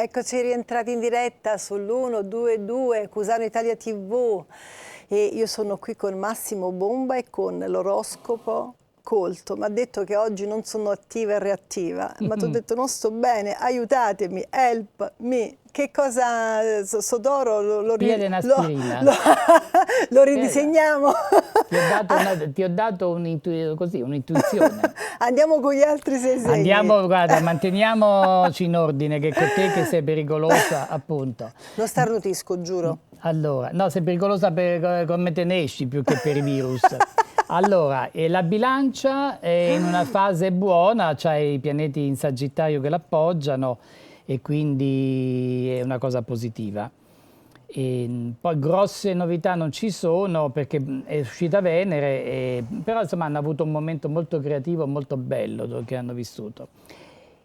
Eccoci rientrati in diretta sull'122 Cusano Italia TV e io sono qui con Massimo Bomba e con l'oroscopo colto. Mi ha detto che oggi non sono attiva e reattiva, ma ti ho detto non sto bene, aiutatemi, help me. Che cosa, Sodoro, lo ridisegniamo? Ti ho dato un'intuizione. Andiamo con gli altri 6 segni. Andiamo, guarda, manteniamoci in ordine, che con te che sei pericolosa, appunto. Non starnutisco, giuro. Allora, no, sei pericolosa come te ne esci più che per i virus. Allora, la bilancia è in una fase buona, c'ha i pianeti in Sagittario che l'appoggiano, e quindi è una cosa positiva. E poi grosse novità non ci sono perché è uscita Venere, però insomma hanno avuto un momento molto creativo, molto bello che hanno vissuto.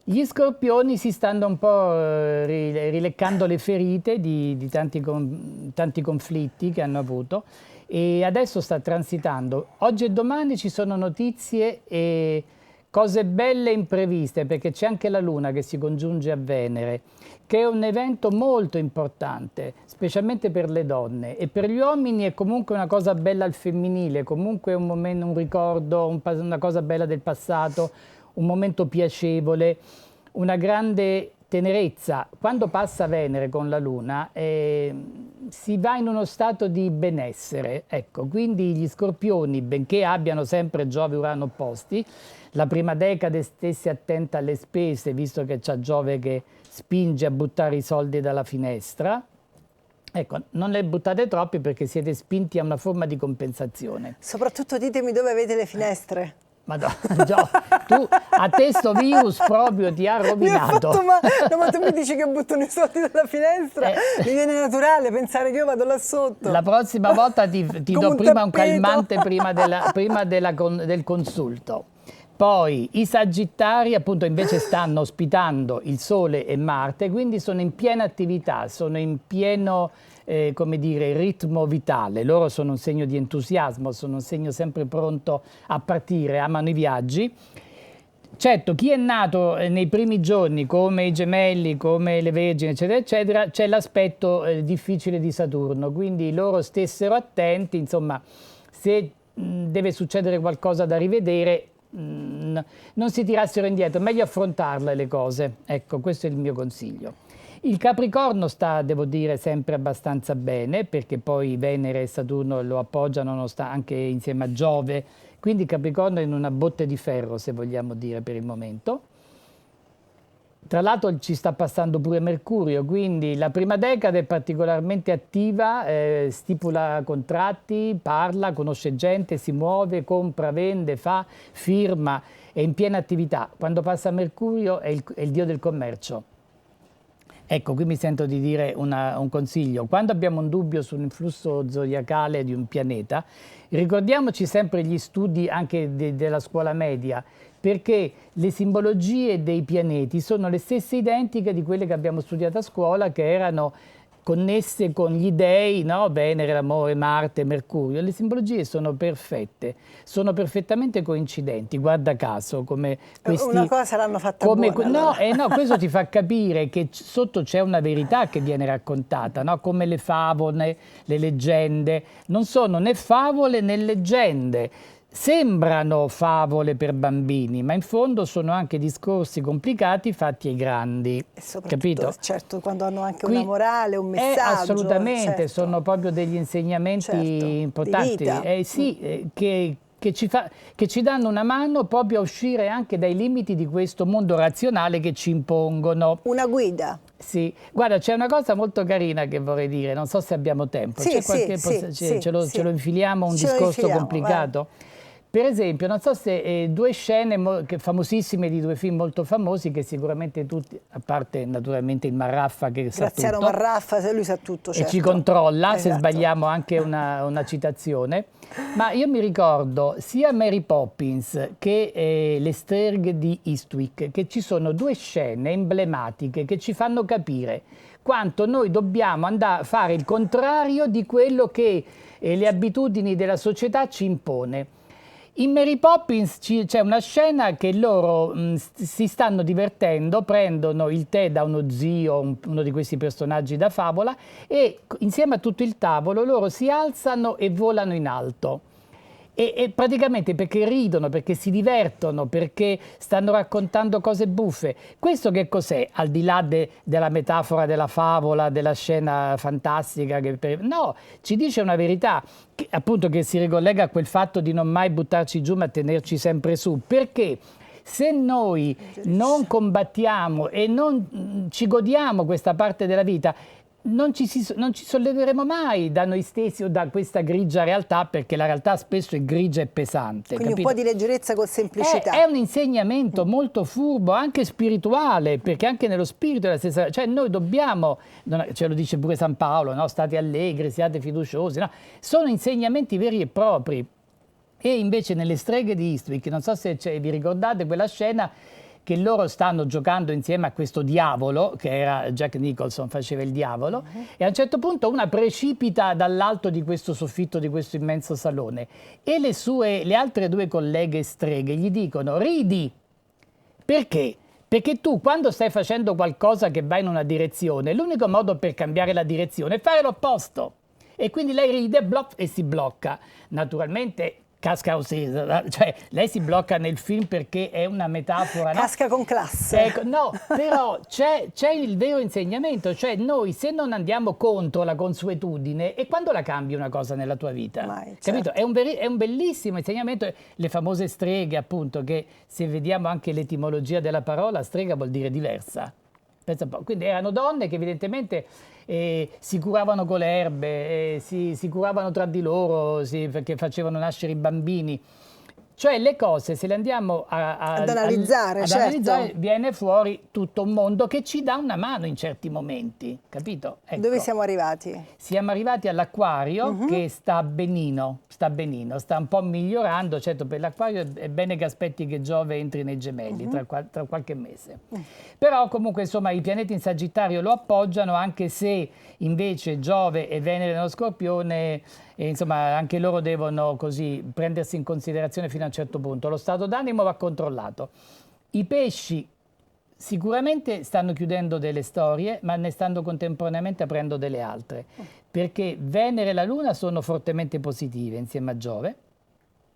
Gli Scorpioni si stanno un po' rileccando le ferite di tanti conflitti che hanno avuto e adesso sta transitando. Oggi e domani ci sono notizie e cose belle impreviste, perché c'è anche la Luna che si congiunge a Venere, che è un evento molto importante, specialmente per le donne. E per gli uomini è comunque una cosa bella al femminile, comunque è un momento, un ricordo, una cosa bella del passato, un momento piacevole, una grande tenerezza. Quando passa Venere con la Luna si va in uno stato di benessere. Ecco, quindi gli Scorpioni, benché abbiano sempre Giove e Urano opposti, la prima decade stessi attenta alle spese, visto che c'ha Giove che spinge a buttare i soldi dalla finestra. Ecco, non ne buttate troppi perché siete spinti a una forma di compensazione. Soprattutto ditemi dove avete le finestre. Madonna, tu a te sto virus proprio ti ha rovinato. No, ma tu mi dici che buttano i soldi dalla finestra, mi viene naturale pensare che io vado là sotto. La prossima volta ti do prima un calmante prima del consulto. Poi i Sagittari appunto invece stanno ospitando il Sole e Marte, quindi sono in piena attività, sono in pieno come dire, ritmo vitale. Loro sono un segno di entusiasmo, sono un segno sempre pronto a partire, amano i viaggi. Certo, chi è nato nei primi giorni, come i Gemelli, come le Vergini, eccetera, eccetera, c'è l'aspetto difficile di Saturno, quindi loro stessero attenti, insomma, se deve succedere qualcosa da rivedere, non si tirassero indietro, meglio affrontarle le cose. Ecco, questo è il mio consiglio. Il Capricorno sta, devo dire, sempre abbastanza bene, perché poi Venere e Saturno lo appoggiano anche insieme a Giove, quindi il Capricorno è in una botte di ferro, se vogliamo dire, per il momento. Tra l'altro ci sta passando pure Mercurio, quindi la prima decade è particolarmente attiva, stipula contratti, parla, conosce gente, si muove, compra, vende, firma, è in piena attività. Quando passa Mercurio è il dio del commercio. Ecco, qui mi sento di dire un consiglio. Quando abbiamo un dubbio sull'influsso zodiacale di un pianeta, ricordiamoci sempre gli studi anche della scuola media, perché le simbologie dei pianeti sono le stesse identiche di quelle che abbiamo studiato a scuola, che erano connesse con gli dei, no? Venere, l'amore, Marte, Mercurio. Le simbologie sono perfette, sono perfettamente coincidenti, guarda caso. Come questi, una cosa l'hanno fatta buona. No, questo ti fa capire che sotto c'è una verità che viene raccontata, no? Come le favole, le leggende. Non sono né favole né leggende. Sembrano favole per bambini, ma in fondo sono anche discorsi complicati fatti ai grandi. E soprattutto, capito? Certo, quando hanno anche una morale, un messaggio. Assolutamente, certo. Sono proprio degli insegnamenti importanti. Di vita. Sì, che ci danno una mano proprio a uscire anche dai limiti di questo mondo razionale che ci impongono. Una guida. Sì, guarda, c'è una cosa molto carina che vorrei dire, non so se abbiamo tempo. Sì, ce lo infiliamo un discorso complicato? Vai. Per esempio, non so se due scene famosissime di due film molto famosi che sicuramente tutti, a parte naturalmente il Marraffa che sa tutto. Graziano Marraffa, lui sa tutto, certo. E ci controlla, se sbagliamo anche una citazione. Ma io mi ricordo sia Mary Poppins che le streghe di Eastwick, che ci sono due scene emblematiche che ci fanno capire quanto noi dobbiamo andare a fare il contrario di quello che le abitudini della società ci impone. In Mary Poppins c'è una scena che loro si stanno divertendo, prendono il tè da uno zio, uno di questi personaggi da favola, e insieme a tutto il tavolo loro si alzano e volano in alto. E praticamente perché ridono, perché si divertono, perché stanno raccontando cose buffe. Questo che cos'è? Al di là della metafora della favola, della scena fantastica, no, ci dice una verità, appunto, che si ricollega a quel fatto di non mai buttarci giù ma tenerci sempre su. Perché? Se noi non combattiamo e non ci godiamo questa parte della vita, non ci solleveremo mai da noi stessi o da questa grigia realtà, perché la realtà spesso è grigia e pesante. Quindi capito? un po' di leggerezza con semplicità. È un insegnamento molto furbo, anche spirituale, perché anche nello spirito è la stessa. Cioè noi dobbiamo, ce lo dice pure San Paolo, no? State allegri, siate fiduciosi, no? Sono insegnamenti veri e propri. E invece nelle Streghe di Eastwick, non so se vi ricordate quella scena, che loro stanno giocando insieme a questo diavolo, che era Jack Nicholson, faceva il diavolo, e a un certo punto una precipita dall'alto di questo soffitto, di questo immenso salone, e le altre due colleghe streghe gli dicono: ridi! Perché? Perché tu, quando stai facendo qualcosa che va in una direzione, l'unico modo per cambiare la direzione è fare l'opposto. E quindi lei ride e si blocca. Naturalmente casca, cioè lei si blocca nel film perché è una metafora. Casca, no? Con classe. Ecco, no, però c'è il vero insegnamento, cioè noi se non andiamo contro la consuetudine, e quando la cambi una cosa nella tua vita? Mai, Capito? certo. È un bellissimo insegnamento, le famose streghe, appunto, che se vediamo anche l'etimologia della parola, strega vuol dire diversa. Pensa un po'. Quindi erano donne che evidentemente si curavano con le erbe, si curavano tra di loro, perché facevano nascere i bambini. Cioè le cose, se le andiamo ad analizzare, analizzare, viene fuori tutto un mondo che ci dà una mano in certi momenti, capito? Ecco. Dove siamo arrivati? Siamo arrivati all'Acquario, che sta benino, sta un po' migliorando. Certo, per l'Acquario è bene che aspetti che Giove entri nei Gemelli tra qualche mese. Però comunque, insomma, i pianeti in Sagittario lo appoggiano, anche se invece Giove e Venere nello Scorpione, insomma, anche loro devono così prendersi in considerazione fino a un certo punto. Lo stato d'animo va controllato. I pesci sicuramente stanno chiudendo delle storie, ma ne stanno contemporaneamente aprendo delle altre, perché Venere e la Luna sono fortemente positive insieme a Giove.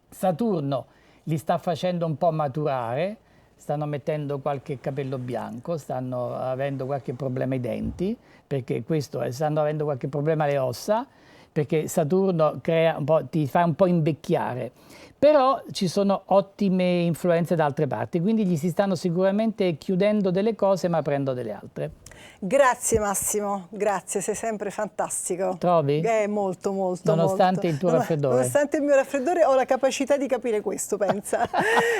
Saturno li sta facendo un po' maturare, stanno mettendo qualche capello bianco, stanno avendo qualche problema ai denti, perché stanno avendo qualche problema alle ossa, perché Saturno ti fa un po' invecchiare. Però ci sono ottime influenze da altre parti, quindi gli si stanno sicuramente chiudendo delle cose ma aprendo delle altre. Grazie Massimo, grazie, sei sempre fantastico. Trovi? Molto, molto. Nonostante il tuo raffreddore. Nonostante il mio raffreddore ho la capacità di capire questo, pensa.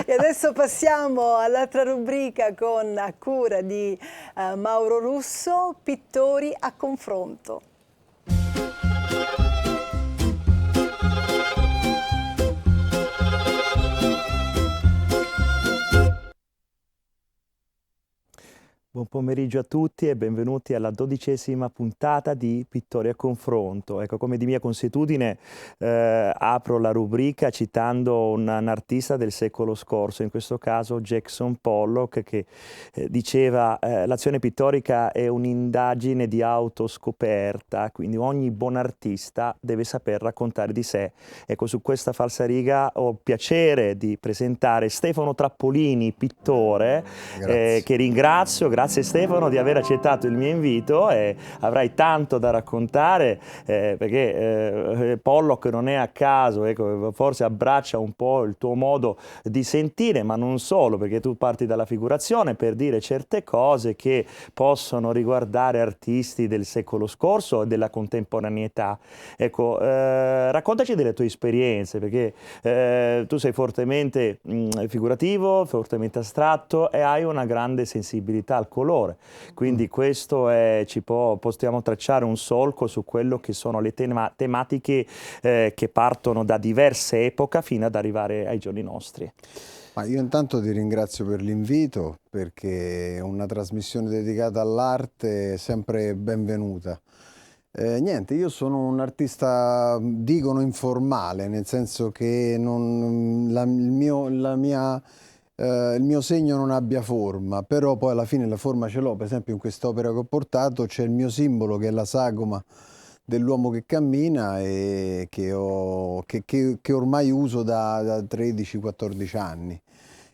E adesso passiamo all'altra rubrica a cura di Mauro Russo, Pittori a confronto. Buon pomeriggio a tutti e benvenuti alla 12ª puntata di Pittori a confronto. Ecco, come di mia consuetudine apro la rubrica citando un artista del secolo scorso, in questo caso Jackson Pollock, che diceva l'azione pittorica è un'indagine di autoscoperta, quindi ogni buon artista deve saper raccontare di sé. Ecco, su questa falsariga ho il piacere di presentare Stefano Trappolini, pittore, che ringrazio. Grazie Stefano di aver accettato il mio invito, e avrai tanto da raccontare perché Pollock non è a caso, ecco, forse abbraccia un po' il tuo modo di sentire, ma non solo, perché tu parti dalla figurazione per dire certe cose che possono riguardare artisti del secolo scorso e della contemporaneità. Ecco, raccontaci delle tue esperienze, perché tu sei fortemente figurativo, fortemente astratto e hai una grande sensibilità al colore, quindi questo possiamo tracciare un solco su quello che sono le tematiche che partono da diverse epoche fino ad arrivare ai giorni nostri. Ma io intanto ti ringrazio per l'invito, perché una trasmissione dedicata all'arte è sempre benvenuta. Niente, io sono un artista, dicono informale, nel senso che il mio segno non abbia forma, però poi alla fine la forma ce l'ho. Per esempio in quest'opera che ho portato c'è il mio simbolo che è la sagoma dell'uomo che cammina e che ormai uso da 13-14 anni.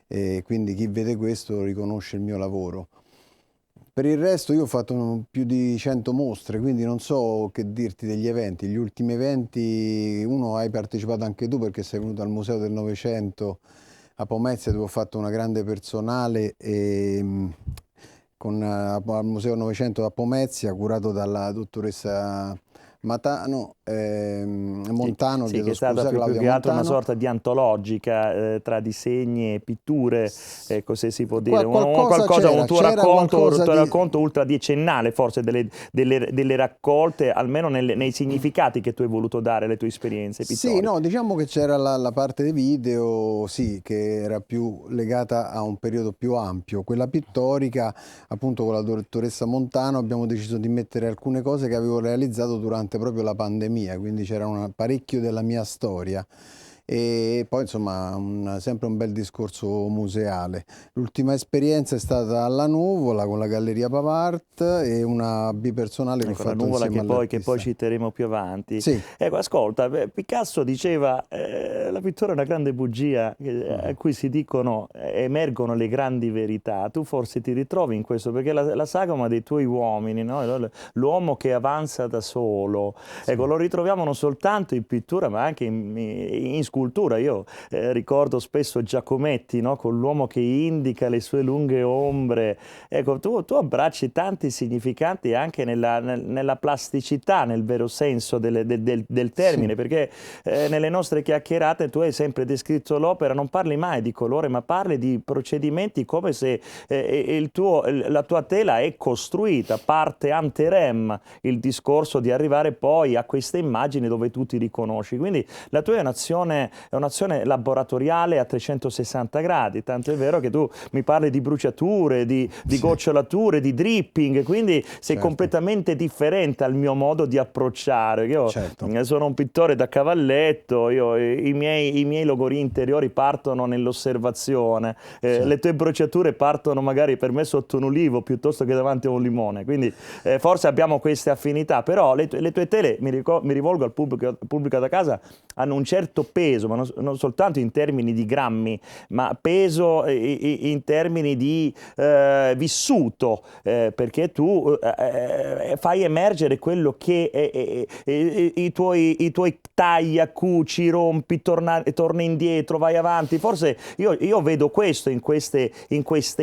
E quindi chi vede questo riconosce il mio lavoro. Per il resto io ho fatto più di 100 mostre, quindi non so che dirti degli eventi. Gli ultimi eventi, uno hai partecipato anche tu perché sei venuto al Museo del Novecento a Pomezia, dove ho fatto una grande personale al Museo Novecento a Pomezia, curato dalla dottoressa Montano, Sì, che chiedo è stata scusa, più Claudia che altro una Montano. sorta di antologica tra disegni e pitture, ecco se si può dire, Qualcosa un tuo c'era qualcosa di... racconto ultradecennale forse delle raccolte, almeno nei significati che tu hai voluto dare alle tue esperienze Sì, pittoriche. no, diciamo che c'era la parte dei video, sì, che era più legata a un periodo più ampio. Quella pittorica, appunto con la dottoressa Montano, abbiamo deciso di mettere alcune cose che avevo realizzato durante proprio la pandemia, quindi c'era parecchio della mia storia. E poi insomma sempre un bel discorso museale. L'ultima esperienza è stata alla Nuvola con la Galleria Pavart e una bipersonale che ho Ecco, la fatto nuvola insieme che poi all'artista. citeremo più avanti. Sì. Ecco, ascolta, Picasso diceva la pittura è una grande bugia a cui si dicono, emergono le grandi verità. Tu forse ti ritrovi in questo, perché la sagoma dei tuoi uomini, no? L'uomo che avanza da solo, Sì. ecco, lo ritroviamo non soltanto in pittura ma anche in scultura. Io ricordo spesso Giacometti, no? Con l'uomo che indica le sue lunghe ombre. Ecco, tu abbracci tanti significati anche nella plasticità, nel vero senso del termine, Sì. perché nelle nostre chiacchierate tu hai sempre descritto l'opera, non parli mai di colore, ma parli di procedimenti come se la tua tela è costruita, parte ante rem, il discorso di arrivare poi a queste immagini dove tu ti riconosci. Quindi la tua è un'azione laboratoriale a 360 gradi, tanto è vero che tu mi parli di bruciature, di gocciolature, di dripping, quindi sei Certo. completamente differente al mio modo di approcciare. Io Certo. sono un pittore da cavalletto, i miei logori interiori partono nell'osservazione, Certo. le tue bruciature partono magari per me sotto un ulivo piuttosto che davanti a un limone, quindi forse abbiamo queste affinità, però le tue tele, mi rivolgo al pubblico da casa, hanno un certo peso, ma non soltanto in termini di grammi, ma peso in termini di vissuto, perché tu fai emergere quello che i tuoi taglia, cuci, rompi, torna indietro, vai avanti. Forse io vedo questo in queste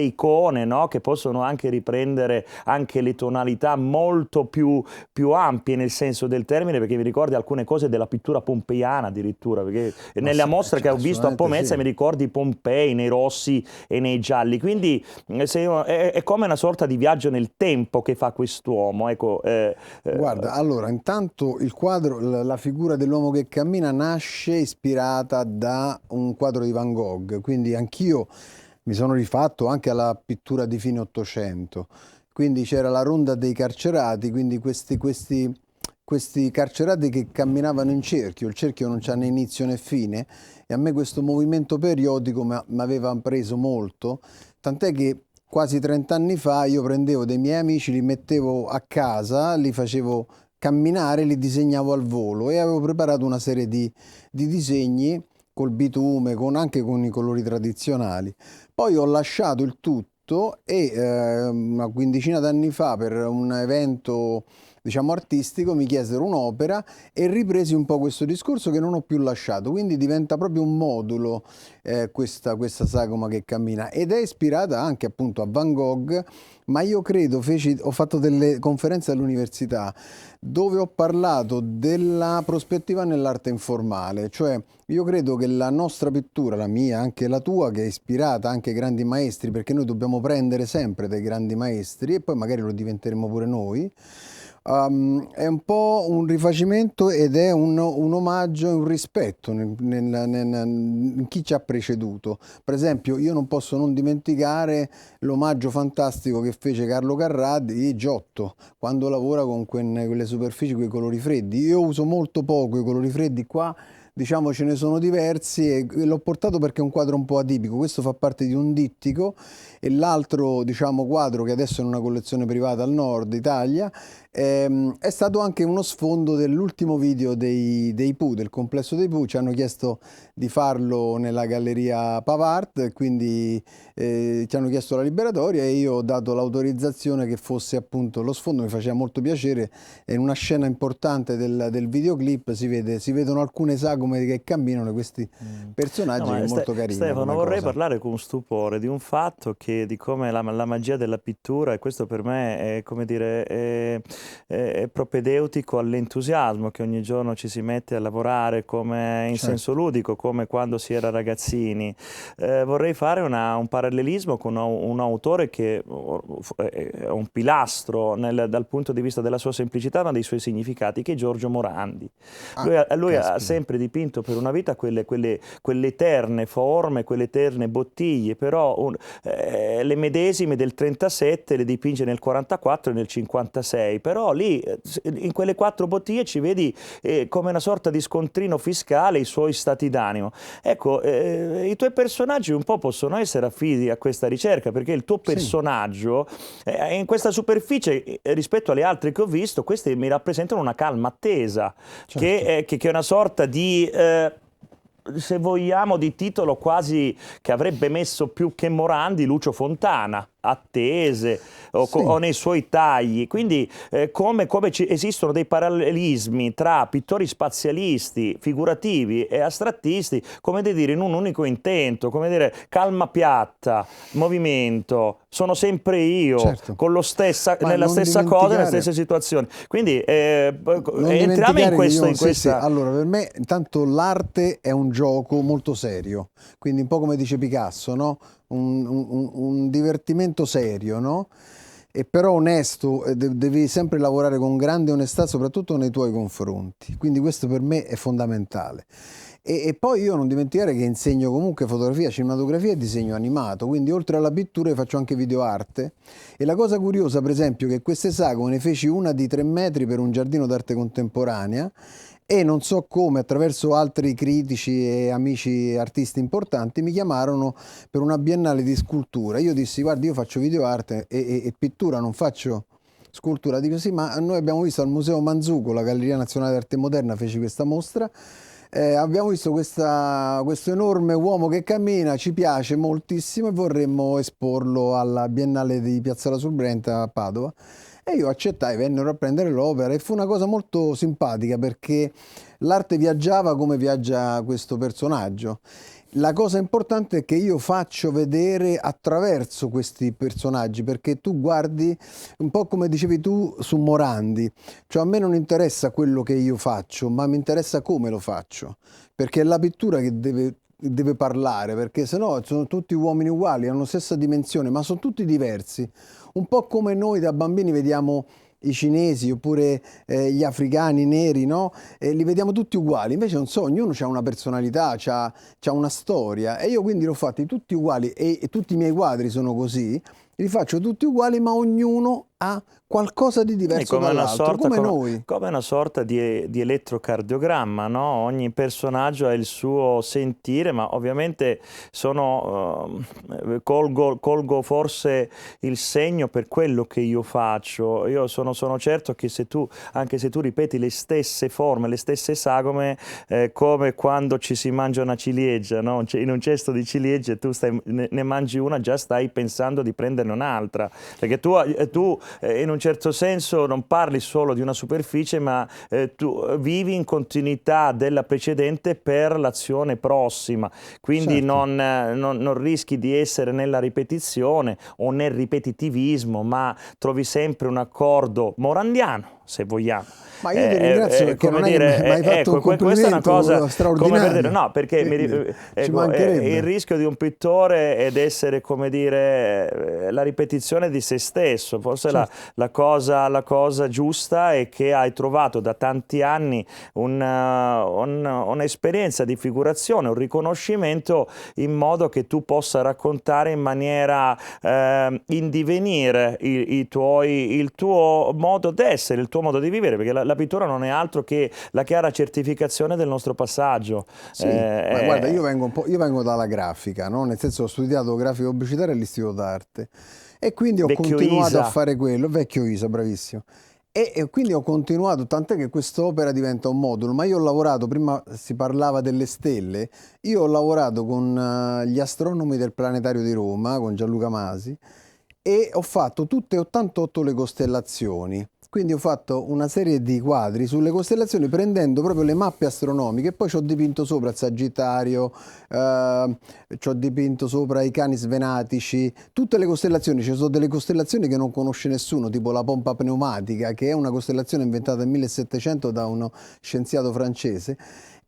icone, no? Che possono anche riprendere anche le tonalità molto più ampie nel senso del termine, perché mi ricordi alcune cose della pittura pompeiana addirittura, perché nella mostra che ho visto a Pomezia mi ricordi Pompei nei rossi e nei gialli, quindi è come una sorta di viaggio nel tempo che fa quest'uomo. Ecco, Guarda, allora, intanto il quadro, la figura dell'uomo che cammina nasce ispirata da un quadro di Van Gogh, quindi anch'io mi sono rifatto anche alla pittura di fine Ottocento. Quindi c'era la ronda dei carcerati, quindi questi carcerati che camminavano in cerchio, il cerchio non c'ha né inizio né fine, e a me questo movimento periodico mi aveva preso molto, tant'è che quasi 30 anni fa io prendevo dei miei amici, li mettevo a casa, li facevo camminare, li disegnavo al volo e avevo preparato una serie di disegni col bitume, anche con i colori tradizionali. Poi ho lasciato il tutto e una quindicina d'anni fa per un evento diciamo artistico mi chiesero un'opera e ripresi un po' questo discorso che non ho più lasciato, quindi diventa proprio un modulo questa sagoma che cammina ed è ispirata anche appunto a Van Gogh, ma io credo, ho fatto delle conferenze all'università dove ho parlato della prospettiva nell'arte informale, cioè io credo che la nostra pittura, la mia, anche la tua, che è ispirata anche ai grandi maestri, perché noi dobbiamo prendere sempre dai grandi maestri e poi magari lo diventeremo pure noi, È un po' un rifacimento ed è un omaggio e un rispetto in chi ci ha preceduto. Per esempio, io non posso non dimenticare l'omaggio fantastico che fece Carlo Carrà di Giotto, quando lavora con quelle superfici, quei colori freddi. Io uso molto poco i colori freddi qua. Diciamo ce ne sono diversi e l'ho portato perché è un quadro un po' atipico. Questo fa parte di un dittico e l'altro, diciamo, quadro che adesso è in una collezione privata al nord Italia è stato anche uno sfondo dell'ultimo video dei Pooh, del complesso dei Pooh. Ci hanno chiesto di farlo nella galleria Pavart, quindi ci hanno chiesto la liberatoria e io ho dato l'autorizzazione che fosse appunto lo sfondo. Mi faceva molto piacere, e in una scena importante del videoclip si vedono alcune sagome che camminano e questi personaggi che è molto carino. Stefano, vorrei parlare con stupore di un fatto, di come la magia della pittura, e questo per me è, come dire, è propedeutico all'entusiasmo che ogni giorno ci si mette a lavorare come in senso ludico, come quando si era ragazzini. Vorrei fare un parallelismo con un autore che è un pilastro dal punto di vista della sua semplicità ma dei suoi significati, che è Giorgio Morandi. Lui ha sempre dipinto per una vita quelle eterne forme, quelle eterne bottiglie, però le medesime del 37 le dipinge nel 44 e nel 56, però lì in quelle 4 bottiglie ci vedi come una sorta di scontrino fiscale i suoi stati d'animo. Ecco, i tuoi personaggi un po' possono essere affidi a questa ricerca, perché il tuo personaggio in questa superficie, rispetto alle altre che ho visto, queste mi rappresentano una calma attesa, che è una sorta di se vogliamo di titolo quasi che avrebbe messo più che Morandi Lucio Fontana, attese o nei suoi tagli. Quindi come esistono dei parallelismi tra pittori spazialisti, figurativi e astrattisti, come dire, in un unico intento, come dire, calma piatta, movimento, sono sempre io, con nella stessa cosa, nelle stesse situazioni. Quindi entriamo in questa... Allora, per me intanto l'arte è un gioco molto serio, quindi un po' come dice Picasso, no? Un divertimento serio, no? E però onesto, devi sempre lavorare con grande onestà, soprattutto nei tuoi confronti. Quindi questo per me è fondamentale. E poi io non dimenticare che insegno comunque fotografia, cinematografia e disegno animato, quindi oltre alla pittura faccio anche videoarte. E la cosa curiosa, per esempio, che queste sagome ne feci una di 3 metri per un giardino d'arte contemporanea, e non so come, attraverso altri critici e amici artisti importanti, mi chiamarono per una biennale di scultura. Io dissi: guardi, io faccio videoarte e pittura, non faccio scultura. Dico: sì, ma noi abbiamo visto al Museo Manzuco, la Galleria Nazionale d'Arte Moderna fece questa mostra, abbiamo visto questo enorme uomo che cammina, ci piace moltissimo e vorremmo esporlo alla Biennale di Piazzola sul Brenta a Padova. E io accettai, vennero a prendere l'opera e fu una cosa molto simpatica, perché l'arte viaggiava come viaggia questo personaggio. La cosa importante è che io faccio vedere attraverso questi personaggi, perché tu guardi un po' come dicevi tu su Morandi, cioè a me non interessa quello che io faccio, ma mi interessa come lo faccio, perché è la pittura che deve parlare, perché sennò sono tutti uomini uguali, hanno la stessa dimensione, ma sono tutti diversi. Un po' come noi da bambini vediamo i cinesi oppure gli africani neri, no? Li vediamo tutti uguali, invece non so, ognuno ha una personalità, c'ha una storia, e io quindi l'ho fatti tutti uguali e tutti i miei quadri sono così, li faccio tutti uguali, ma ognuno ha qualcosa di diverso dall'altro, come noi. Come una sorta di elettrocardiogramma, no? Ogni personaggio ha il suo sentire, ma ovviamente colgo forse il segno per quello che io faccio. Io sono certo che anche se tu ripeti le stesse forme, le stesse sagome, come quando ci si mangia una ciliegia, no? In un cesto di ciliegie tu ne mangi una, già stai pensando di prenderne un'altra, perché tu in un certo senso non parli solo di una superficie, ma tu vivi in continuità della precedente per l'azione prossima, quindi non rischi di essere nella ripetizione o nel ripetitivismo, ma trovi sempre un accordo morandiano, se vogliamo. Ma io ti ringrazio perché non è che mi hai fatto un complimento questa è una cosa straordinaria. Come per dire, no, perché il rischio di un pittore è di essere, come dire, la ripetizione di se stesso. Forse Certo. la cosa giusta è che hai trovato da tanti anni un'esperienza di figurazione, un riconoscimento, in modo che tu possa raccontare in maniera in divenire il tuo modo d'essere, il tuo modo di vivere, perché la pittura non è altro che la chiara certificazione del nostro passaggio. Sì, ma guarda, io vengo dalla grafica, no? Nel senso, ho studiato grafica pubblicitaria all'Istituto d'Arte e quindi ho Vecchio continuato Isa. a fare quello, vecchio Isa, bravissimo. E quindi ho continuato, tant'è che quest'opera diventa un modulo, ma io ho lavorato, prima si parlava delle stelle, io ho lavorato con gli astronomi del Planetario di Roma, con Gianluca Masi, e ho fatto tutte e 88 le costellazioni. Quindi ho fatto una serie di quadri sulle costellazioni prendendo proprio le mappe astronomiche e poi ci ho dipinto sopra il Sagittario, ci ho dipinto sopra i Cani Svenatici, tutte le costellazioni. Ci sono delle costellazioni che non conosce nessuno, tipo la pompa pneumatica, che è una costellazione inventata nel 1700 da uno scienziato francese.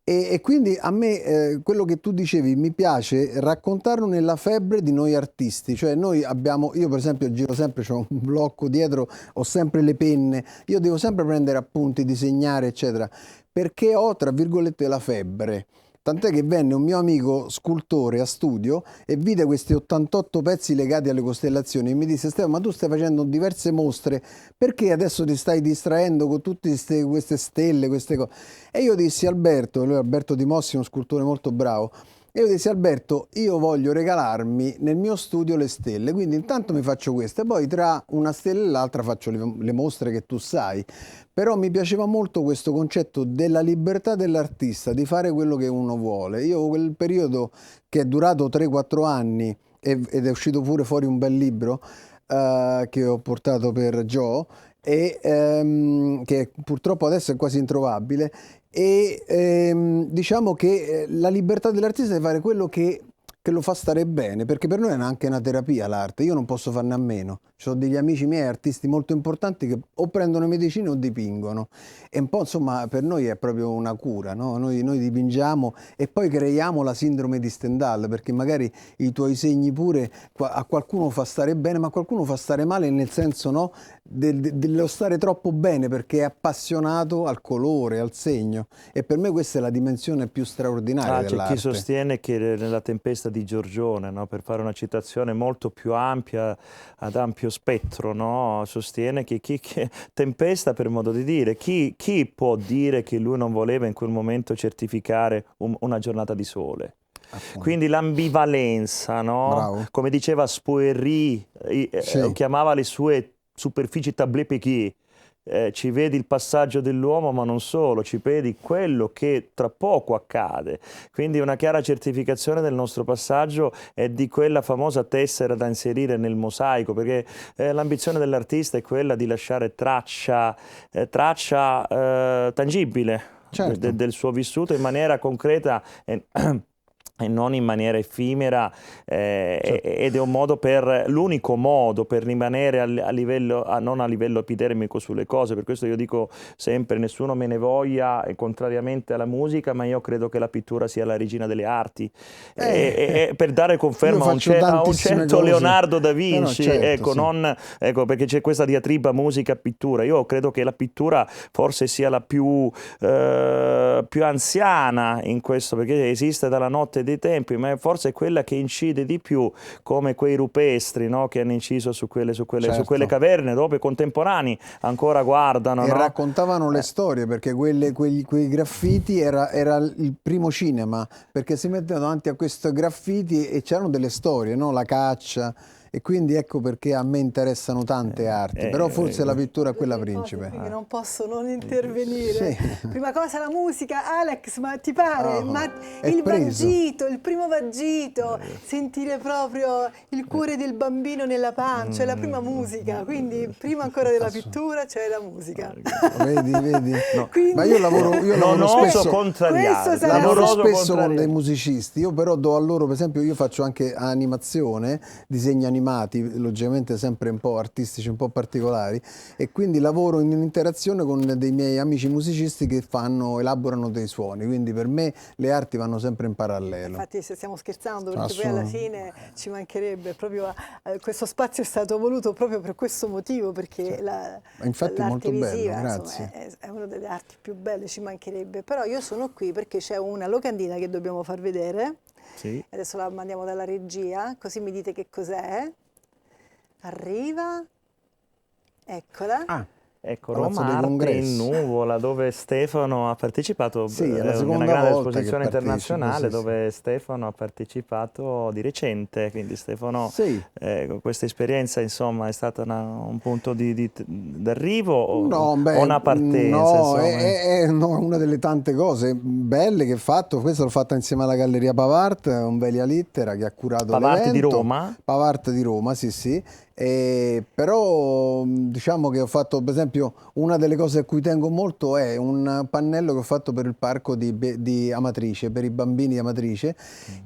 E quindi a me quello che tu dicevi mi piace raccontarlo nella febbre di noi artisti, cioè noi abbiamo, io per esempio giro sempre, c'ho un blocco dietro, ho sempre le penne, io devo sempre prendere appunti, disegnare eccetera, perché ho tra virgolette la febbre. Tant'è che venne un mio amico scultore a studio e vide questi 88 pezzi legati alle costellazioni e mi disse: Stefano, ma tu stai facendo diverse mostre, perché adesso ti stai distraendo con tutte queste stelle, queste cose? E io dissi: Alberto, lui è Alberto Di Mossi, uno scultore molto bravo, e io dissi: Alberto, io voglio regalarmi nel mio studio le stelle, quindi intanto mi faccio queste, poi tra una stella e l'altra faccio le mostre che tu sai. Però mi piaceva molto questo concetto della libertà dell'artista, di fare quello che uno vuole. Io quel periodo che è durato 3-4 anni ed è uscito pure fuori un bel libro che ho portato per Joe, che purtroppo adesso è quasi introvabile, e diciamo che la libertà dell'artista è di fare quello che lo fa stare bene, perché per noi è anche una terapia l'arte, io non posso farne a meno. Ci sono degli amici miei, artisti molto importanti, che o prendono medicine o dipingono, e un po' insomma per noi è proprio una cura, no? Noi dipingiamo e poi creiamo la sindrome di Stendhal, perché magari i tuoi segni pure a qualcuno fa stare bene, ma a qualcuno fa stare male, nel senso, no, dello stare troppo bene perché è appassionato al colore, al segno, e per me questa è la dimensione più straordinaria dell'arte. C'è chi sostiene che nella Tempesta di Giorgione, no, per fare una citazione molto più ampia, ad ampio spettro, no, sostiene che Tempesta, per modo di dire, chi può dire che lui non voleva in quel momento certificare una giornata di sole? Appunto. Quindi l'ambivalenza, no? Bravo. Come diceva Spoerry, Sì. chiamava le sue superfici tableau piqué. Ci vedi il passaggio dell'uomo, ma non solo, ci vedi quello che tra poco accade. Quindi una chiara certificazione del nostro passaggio è di quella famosa tessera da inserire nel mosaico, perché l'ambizione dell'artista è quella di lasciare traccia tangibile, certo, del suo vissuto in maniera concreta e non in maniera effimera, ed è un modo l'unico modo per rimanere a livello, non a livello epidermico sulle cose. Per questo io dico sempre: nessuno me ne voglia, contrariamente alla musica, ma io credo che la pittura sia la regina delle arti, e per dare conferma a un certo Leonardo da Vinci, certo, sì. Perché c'è questa diatriba musica-pittura. Io credo che la pittura forse sia la più anziana in questo, perché esiste dalla notte dei tempi, ma forse è quella che incide di più, come quei rupestri, no, che hanno inciso su quelle caverne, dopo i contemporanei ancora guardano. E no? raccontavano le storie, perché quei graffiti era il primo cinema, perché si mettevano davanti a questi graffiti e c'erano delle storie, no? La caccia. E quindi ecco perché a me interessano tante arti, però forse la pittura è quella principe. Che non posso non intervenire. Sì. Prima cosa la musica, Alex, ma ti pare? Ma il preso. vagito, il primo vagito, sentire proprio il cuore del bambino nella pancia, è la prima musica, quindi prima ancora della pittura c'è la musica. Vedi? No. Quindi, ma io lavoro spesso, contrariato. con dei musicisti, io però do a loro, per esempio io faccio anche animazione, disegno animazione, animati, logicamente sempre un po' artistici, un po' particolari, e quindi lavoro in interazione con dei miei amici musicisti che elaborano dei suoni, quindi per me le arti vanno sempre in parallelo. Infatti stiamo scherzando, perché poi alla fine ci mancherebbe proprio, questo spazio è stato voluto proprio per questo motivo, perché infatti è molto visiva, bello, grazie. Insomma, è una delle arti più belle, ci mancherebbe. Però io sono qui perché c'è una locandina che dobbiamo far vedere. Sì. Adesso la mandiamo dalla regia, così mi dite che cos'è. Arriva, eccola. Ecco, Palazzo Roma dei Arte in Congressi. Nuvola, dove Stefano ha partecipato, Sì, è la una seconda grande volta esposizione che partecipo, internazionale, sì, dove Stefano ha partecipato di recente, quindi Stefano, Sì. questa esperienza insomma è stata un punto d'arrivo No, o beh, una partenza? no, Insomma. è una delle tante cose belle che ho fatto. Questo l'ho fatta insieme alla Galleria Pavart, Onvelia Littera, che ha curato Pavart di l'evento. Roma? Pavart di Roma, sì, sì. Però diciamo che ho fatto, per esempio, una delle cose a cui tengo molto è un pannello che ho fatto per il parco di Amatrice, per i bambini di Amatrice,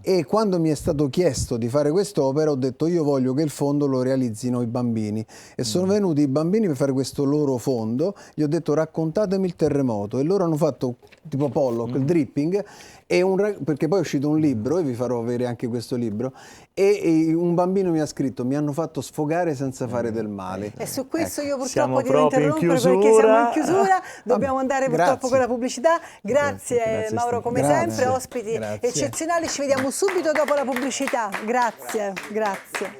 e quando mi è stato chiesto di fare quest'opera ho detto io voglio che il fondo lo realizzino i bambini, e sono venuti i bambini per fare questo loro fondo. Gli ho detto raccontatemi il terremoto, e loro hanno fatto tipo Pollock, il dripping, perché poi è uscito un libro, e vi farò avere anche questo libro, e un bambino mi ha scritto: mi hanno fatto sfogare senza fare del male. E su questo io Siamo purtroppo devo proprio in interrompere perché siamo in chiusura. chiusura, dobbiamo andare purtroppo grazie. con la pubblicità. Grazie, Grazie, Mauro, Stefano. come Grazie. sempre, ospiti Grazie. eccezionali, ci vediamo subito dopo la pubblicità. Grazie, grazie.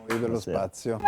Per lo Grazie. spazio.